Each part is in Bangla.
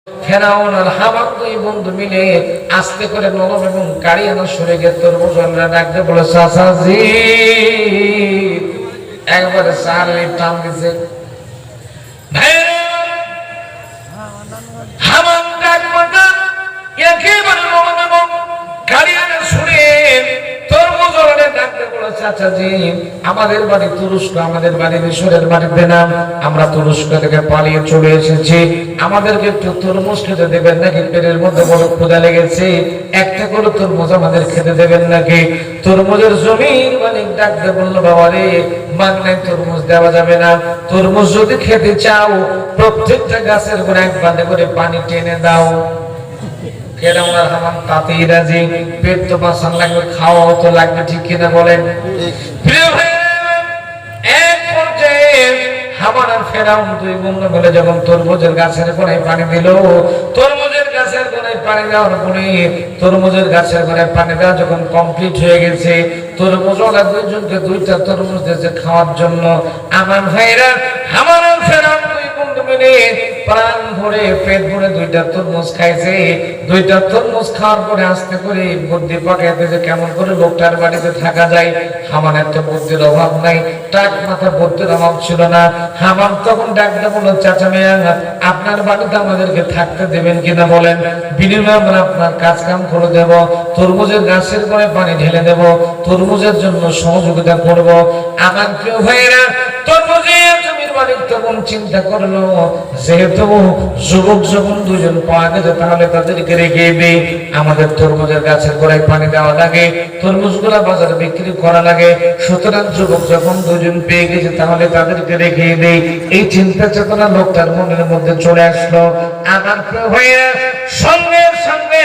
ফেরাউন আর হামান দুই বন্ধু মিলে আস্তে করে নরম এবং কাড়িয়ানো সরে গিয়ে তরমুজ ডাকতে বলে চাচাজি, একবারে চালে টান দিছে। হামান ডাক মাথা একেবারে নরম এবং কাড়িয়ানো সরে তরমুজ ডাকতে বলে চাচাজি, আমাদের বাড়ি তুরস্ক, আমাদের বাড়ি মিশরের বাড়িতে না, আমরা তুরস্ক থেকে পালিয়ে চলে এসেছি, আমাদেরকে একটু তরমুজ খেতে দেবেন নাকি? পেটের মধ্যে বড় ক্ষুধা লেগেছে, একটা করে তরমুজ আমাদের খেতে দেবেন নাকি? তরমুজের জমির মালিক ডাকতে বলল, বাবা রে, বাংলায় তরমুজ দেওয়া যাবে না, তরমুজ যদি খেতে চাও প্রত্যেকটা গাছের গোড়া এক বালতি করে পানি টেনে দাও। ফেরাউন আর হামান তাতেই রাজি, পেট তো বাঁচান লাগবে, খাওয়াও তো লাগবে, ঠিক কিনা বলেন? প্রিয় ভাই, এক পর্যায়ে হামান আর ফেরাউন দুই বন্ধু মিলে যখন তরমুজের গাছের গোড়ায় পানি দিল, তরমুজের গাছের গোড়ায় পানি দেওয়ার পরে তরমুজের গাছের গোড়ায় পানি দেওয়া যখন কমপ্লিট হয়ে গেছে, তরমুজওয়ালা দুইজনকে দুইটা তরমুজ দিয়েছে খাওয়ার জন্য। আমার ভাইরা, হামান আর ফেরাউন দুই বন্ধু মিলে প্রাণ ভরে পেট ভরে দুইটা তরমুজ খাইছে। দুইটা তরমুজ খাওয়ার পরে আস্তে করে বুদ্ধি পাকাইতে যে কেমন করে লোকটার বাড়িতে থাকা যায়। হামানের তো বুদ্ধির অভাব নাই, টাক মাথা বুদ্ধির অভাব ছিল না। হামান তখন ডাকতে বলল, চাচা মিয়া, আপনার বাড়িতে আমাদেরকে থাকতে দেবেন কিনা বলেন, বিনিময়ে আমরা আপনার কাজ কাম করে দেব, তরমুজের গাছের গোড়ায় পানি ঢেলে দেব, তরমুজের জন্য সহযোগিতা করব। আমার প্রিয় ভাইয়েরা, তরমুজের জমির মালিক তখন চিন্তা করলো, যেহেতু যুবক যখন দুজন পাওয়া গেছে, তাহলে তাদেরকে রেখে দেই। আমাদের তরমুজের গাছের গোড়ায় পানি দেওয়া লাগে, তরমুজগুলা বাজারে বিক্রি করা লাগে, সুতরাং যুবক যখন দুজন পেয়ে গেছে, তাহলে তাদেরকে রেখে দেই। এই চিন্তা চেতনা লোকটার মনের মধ্যে চলে আসলো। আমার প্রিয় ভাইয়েরা, সঙ্গে সঙ্গে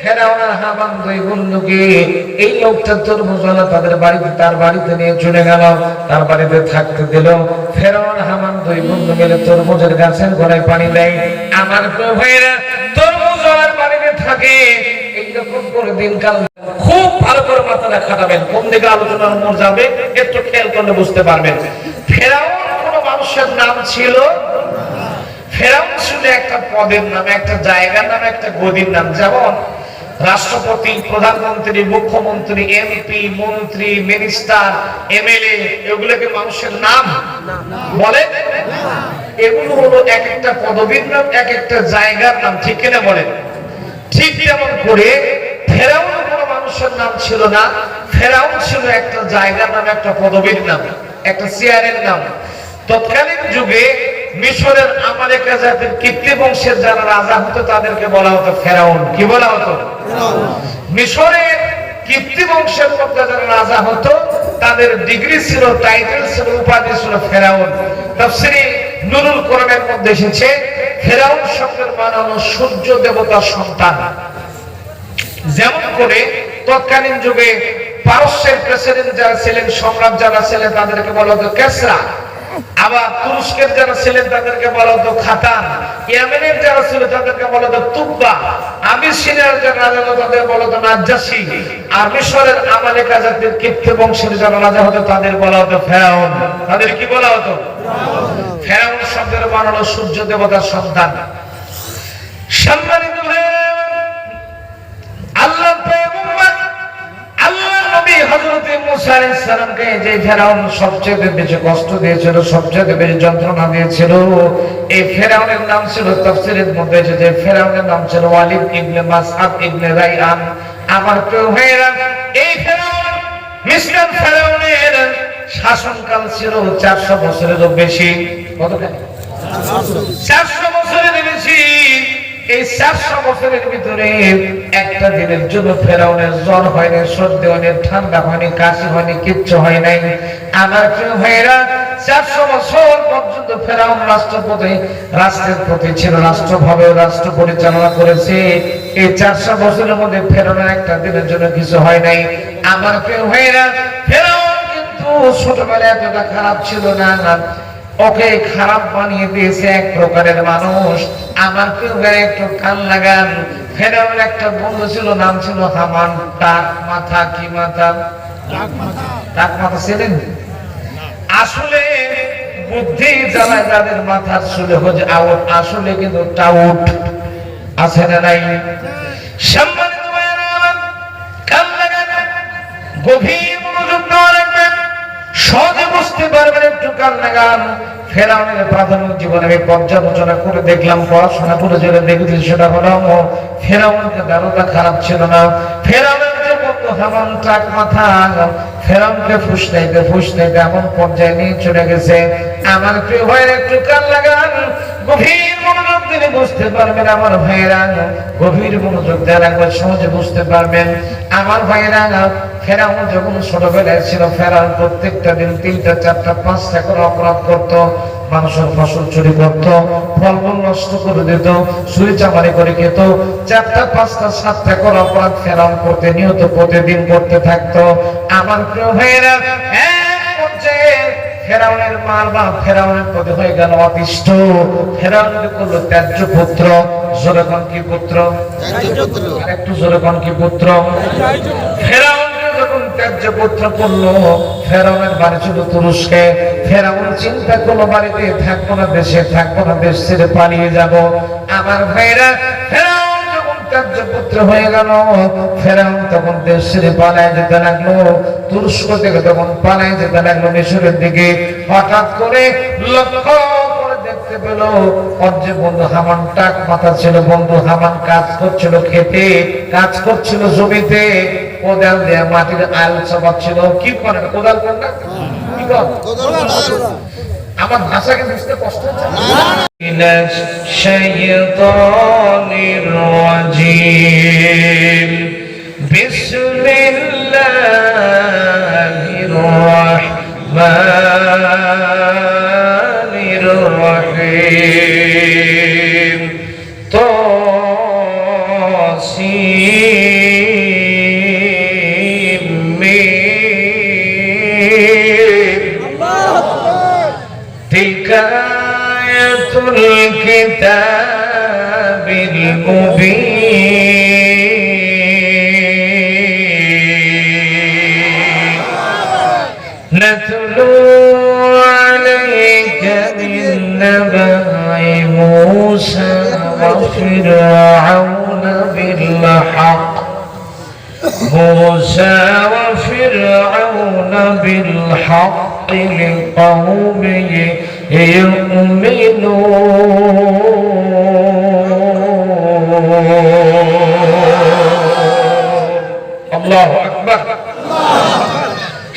ফেরাউন আর হামান দুই বন্ধুকে এই লোকটা তরমুজওয়ালা তাদের বাড়িতে, তার বাড়িতে নিয়ে চলে গেল, তার বাড়িতে থাকতে দিল। ফেরাউন হামান দুই বন্ধু মিলে তরমুজের গাছের গোড়ায় পানি দেয়। আমার প্রিয় ভাইয়েরা, তরমুজওয়ালার বাড়িতে থাকে। এইরকম করে দিনকাল খুব ভালো করে মাথাটা খাটাবেন, কোন দিকে আলোচনার মোড় যাবে একটু খেয়াল করলে বুঝতে পারবেন। ফেরাউন কোন মানুষের নাম ছিল? ফেরাউন ছিল একটা পদের নাম, একটা জায়গার নাম, একটা গদির নাম। যেমন রাষ্ট্রপতি, প্রধানমন্ত্রী, মুখ্যমন্ত্রী, এমপি, মন্ত্রী, মিনিস্টার, এমএলএ, এগুলোকে মানুষের নাম বলে? এগুলো হলো এক একটা পদবীর নাম, এক একটা জায়গার নাম, ঠিক কিনা বলেন? ঠিক তেমন করে ফেরাউন কোনো মানুষের নাম ছিল না, ফেরাউন ছিল একটা জায়গার নাম, একটা পদবীর নাম, একটা চেয়ারের নাম। তৎকালীন যুগে মিশরের আমালেকা জাতির কীর্তি বংশের যারা রাজা হতো তাদেরকে বলা হতো ফেরাউন। কি বলা হতো? মিশরের কীর্তি বংশের মধ্যে যারা রাজা হতো তাদের ডিগ্রি ছিল, টাইটেল ছিল, উপাধি ছিল ফেরাউন। তাফসীরে নুরুল কোরআনের মধ্যে এসেছে, ফেরাউন শব্দের মানে হলো সূর্য দেবতার সন্তান। যেমন করে তৎকালীন যুগে পারস্যের প্রেসিডেন্ট যারা ছিলেন, সম্রাট যারা ছিলেন, তাদেরকে বলা হতো কেসরা। আবার তুরস্কের যারা ছিলেন তাদেরকে বলা হতো খাতান। ইয়েমেনের যারা ছিল তাদেরকে বলা হতো তুব্বা। আবিসিনিয়ার যারা রাজা হতো তাদের বলা হতো নাজ্জাশী। আর মিশরের আমালেকা জাতির কীর্তি বংশের যারা রাজা হতো তাদের বলা হতো ফেরাউন। তাদের কি বলা হতো? ফেরাউন শব্দের মানে হলো সূর্য দেবতার সন্তান। সম্মানিত ভাই, আল্লাহ পয়গম্বর, আল্লাহ নবী হযরত মুসা আলাইহিস সালামকে যে ফেরাউন সবচেয়ে বেশি কষ্ট দিয়েছিল, সবচেয়ে বেশি যন্ত্রণা দিয়েছিল, এই ফেরাউনের নাম ছিল, তাফসীরের মধ্যে যে ফেরাউনের নাম ছিল ওয়ালিদ ইবনে মাসআদ ইবনে রাইয়ান। আমার প্রিয় ভাইরা, এই ফেরাউন, মিশর ফেরাউনের শাসনকাল ছিল 400 বছরেরও বেশি। কতখানি? 400 বছরের বেশি। এই 400 বছরের ভিতরে একটা দিনের জন্য ফেরাউনের জ্বর হয়নি, সর্দি হয়নি, ঠান্ডা হয়নি, কাশি হয়নি, কিচ্ছু হয় নাই। আমার প্রিয় ভাইরা, 400 বছর পর্যন্ত ফেরাউন রাষ্ট্রের প্রতি ছিল, রাষ্ট্রভাবে রাষ্ট্র পরিচালনা করেছে। এই 400 বছরের মধ্যে ফেরাউনের একটা দিনের জন্য কিছু হয় নাই। আমার প্রিয় ভাইরা, ফেরাউন কিন্তু ছোটবেলায় এতটা খারাপ ছিল না, ওকে খারাপ বানিয়ে দিয়েছে এক প্রকারের মানুষ। আমার কেউ গায়ে একটু কান লাগান, ফেরাউনের একটা বন্ধু ছিল, নাম ছিল হামান। টাক মাথা। কি মাথা? টাক মাথা ছিলেন। আসলে বুদ্ধি জ্বালায় যাদের মাথার চুলে হচ্ছে আউট, আসলে কিন্তু টাউট। আছে না নাই? সম্মানিত ভাইরা আমার, কান লাগান, গভীর মনোযোগ দেওয়া রাখবেন, সহজে বুঝতে পারবেন, একটু কান লাগান। ফেরাউনের প্রাথমিক জীবনে আমি পর্যালোচনা করে দেখলাম, পড়াশোনা করে যেটা দেখেছি সেটা হলো ফেরাউনকে দারুণা খারাপ ছিল না। ফেরাউনের যে বন্ধু হামান টাক মাথা, ফেরাউনকে ফুসলাইতে এমন পর্যায়ে নিয়ে চলে গেছে। আমার প্রিয় ভাইয়ের একটু কান লাগান, গভীর মনোযোগ দিলে বুঝতে পারবেন আমার ভাইয়েরা, গভীর মনোযোগ দেওয়া রাখবেন, সহজে বুঝতে পারবেন আমার ভাইয়েরা। ফেরাউন যখন ছোটবেলায় ছিল, ফেরাউন প্রত্যেকটা দিন 3টা 4টা 5টা করে অপরাধ করত। মানুষের ফসল চুরি করত, ফলমূল নষ্ট করে দিত, চুরি চামারি করে খেত। 4টা 5টা 7টা করে অপরাধ ফেরাউন প্রতিনিয়ত প্রতিদিন করতে থাকতো। আমার প্রিয় ভাইয়েরা, এক পর্যায়ে ফেরাউনের মার বাপ ফেরাউনের প্রতি হয়ে গেল অতিষ্ঠ। ফেরাউনকে করলো ত্যায্য পুত্র। জোরে কোন কি পুত্র? একটু জোরে কোন কি পুত্র? ফেরাউনকে যখন ত্যায্য পুত্র করলো, ফেরাউনের বাড়ি ছিল তুরস্কে। ফেরাউন চিন্তা করলো বাড়িতে থাকবো না, দেশে থাকবো না, দেশ ছেড়ে পালিয়ে যাব। আমার ভাইরা, ফেরাউন যখন ত্যায্য পুত্র হয়ে গেল, ফেরাউন তখন দেশ ছেড়ে পালায় যেতে লাগলো। তুরস্ক থেকে তখন পালায় যেতে লাগলো মিশরের দিকে। হঠাৎ করে লক্ষ্য করে দেখতে পেল ওর যে বন্ধু হামান টাক মাথা ছিল, বন্ধু হামান কাজ করছিল খেতে, কাজ করছিল জমিতে, কোদাল দিয়ে মাটির আল চাপাচ্ছিল। কি করেন? কোদাল করেন না? কি করেন? আমার ভাষাকে বুঝতে কষ্ট হচ্ছে। বিসমিল্লাহির রাহমানির রহিম। تلك آية الكتاب المبين نتلو عليك من نبأ موسى وفرعون بالحق لقوم يؤمنون আল্লাহু আকবার।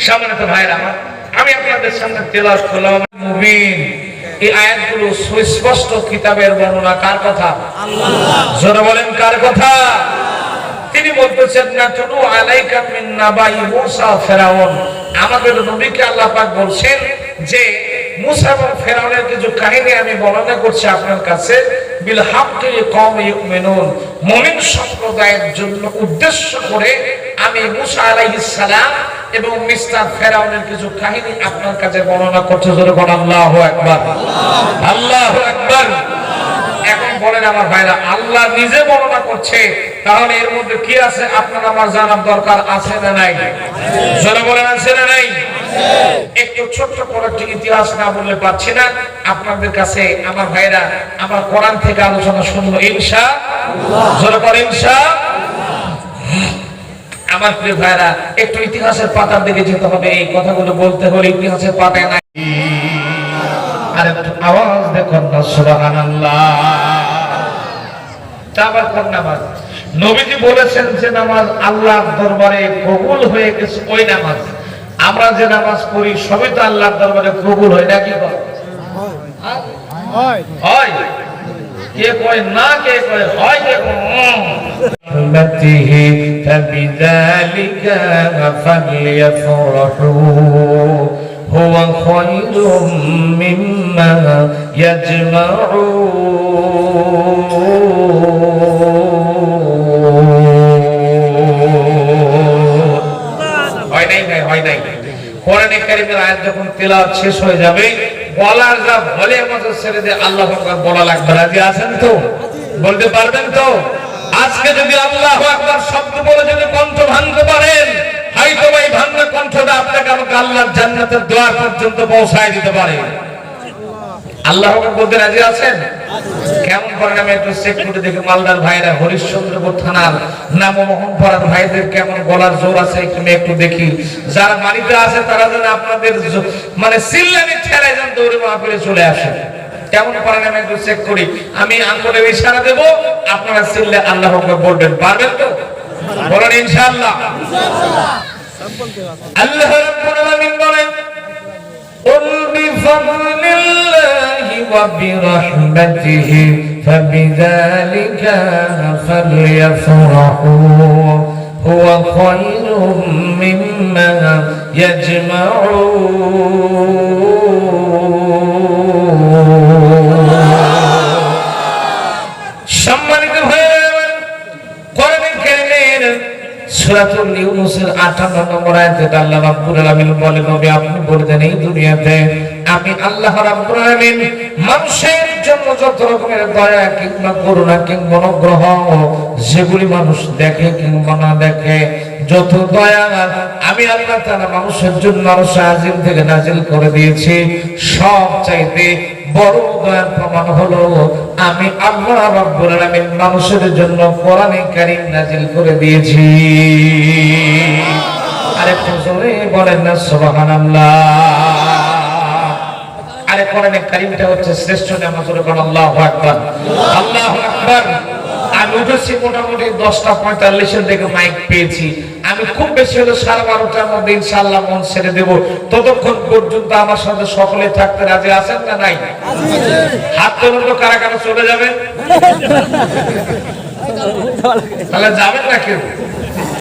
সম্মানিত ভাইরা আমার, আমি আপনাদের সামনে তেলাওয়াত করলাম মুবিন। এই আয়াতগুলো সুস্পষ্ট কিতাবের বর্ণনা কার কথা? আল্লাহ। জোরে বলেন কার কথা? তিনি বলতেছেন না তুলু আলাইকা মিন নাবাই মূসা ও ফেরাউন। আমাদের নবীকে আল্লাহ পাক বলছেন যে মূসা এবং ফেরাউনের কিছু কাহিনী আমি বর্ণনা করছি আপনার কাছে, বিল হাক্কি লিকওম ইউমিনুন, মুমিন সম্প্রদায়ের জন্য উদ্দেশ্য করে আমি মূসা আলাইহিস সালাম এবং মিস্টার ফেরাউনের কিছু কাহিনী আপনার কাছে বর্ণনা করছি। জোরে বলেন আল্লাহু আকবার। আল্লাহু আকবার। এখন বলেন আমার ভাইরা, আল্লাহ নিজে বর্ণনা করছে, তাহলে এর মধ্যে কি আছে আপনার আমার জানার দরকার আছে না নাই? জোরে বলেন আছে না নাই? একটু ছোট্ট করে একটি ইতিহাস না বললে পারছি না। আপনাদের কাছে আমার ভাইরা, আমরা কোরআন থেকে আলোচনা শুনবো ইনশাআল্লাহ। জোরে বলেন ইনশাআল্লাহ। আমার প্রিয় ভাইরা, একটু ইতিহাসের পাতার দিকে যেতে হবে। এই কথাগুলো বলতে হলে ইতিহাসের পাতায় নাই। আর একটু আওয়াজ দেখুন না, সুবহানাল্লাহ। তারপর কোন নামাজ? নবীজি বলেছেন যে নামাজ আল্লাহর দরবারে কবুল হয়ে গেছে, ওই নামাজ। আমরা যে নামাজ পড়ি সবই তো আল্লাহর দরবারে কবুল হয় নাকি? হয়। হয়। কে কয় না, কে কয় হয়, কে رحمته فبذلك فليفرحوا هو خير مما يجمعون হয় নাই ভাই, হয় নাই। কোরআনে কারীমের আয়াত যখন তেলাওয়াত শেষ হয়ে যাবে, বলার যা বলে আমাদের ছেড়ে দিয়ে আল্লাহু আকবার বলা লাগবে। রাজি আছেন তো? বলতে পারবেন তো? আজকে যদি আল্লাহু আকবার শব্দ বলে যদি কণ্ঠ ভাঙতে পারেন, হয়তো এই ভাঙা কণ্ঠটা আপনাকে আমাকে আল্লাহর জান্নাতের দ্বার পর্যন্ত পৌঁছায় দিতে পারে। আল্লাহ বলতে রাজি আছেন? কেমন করেন আমি একটু চেক করে দেখি। মালদার ভাইরা হরিশ্চন্দ্রপুর থানার নামমোহন পাড়ার ভাইদের কেমন গলার জোর আছে একটু দেখি। যারা বাড়িতে আছে তারা যেন আপনাদের মানে চিল্লানি ঠেলায় যেন দৌড়ে মাহফিলে চলে আসে। কেমন করেন আমি একটু চেক করি। আমি আঙ্গুলের ইশারা দেব, আপনারা চিল্লে আল্লাহু আকবার বলবেন। পারবেন তো? বলেন ইনশাআল্লাহ। আল্লাহ রাব্বুল আলামিন বলেন قل بفضل الله وبرحمته فبذلك فليفرحوا هو خير مما يجمعون সম্মানিত ভাইরা কোরআনে কারীমের সূরাতুল ইউনূসের 58 নম্বর আয়াতে আল্লাহ রাব্বুল আলামিন বলেন নবী আপনি বলে দেন এই দুনিয়াতে আমি আল্লাহ রাব্বুল আলামিন মানুষের জন্য যত রকমের দয়া কিংবা করুণা কিংবা অনুগ্রহ যেগুলি মানুষ দেখে কিংবা না দেখে যত দয়া আমি আল্লাহ তাআলা মানুষের জন্য আজিম থেকে নাজিল করে দিয়েছি সব চাইতে বড় দয়ার প্রমাণ হলো আমি আল্লাহ রাব্বুল আলামিন মানুষের জন্য কোরআনে কারীম নাজিল করে দিয়েছি। আরেকটু জোরে বলেন না সুবহানাল্লাহ। আরে কোরআনে কারীমটা হচ্ছে শ্রেষ্ঠ নিয়ামত। বলেন আল্লাহু আকবার, আল্লাহু আকবার। আমি উঠেছি মোটামুটি 10:45 থেকে মাইক পেয়েছি। আমি খুব বেশি হলে 12:30টার মধ্যে ইনশাআল্লাহ মন ছেড়ে দেব। ততক্ষণ পর্যন্ত আমার সাথে সকলে থাকতে রাজি আছেন না নাই? হাত তুলুন তো কারা কারা চলে যাবেন। তাহলে যাবেন না কেউ?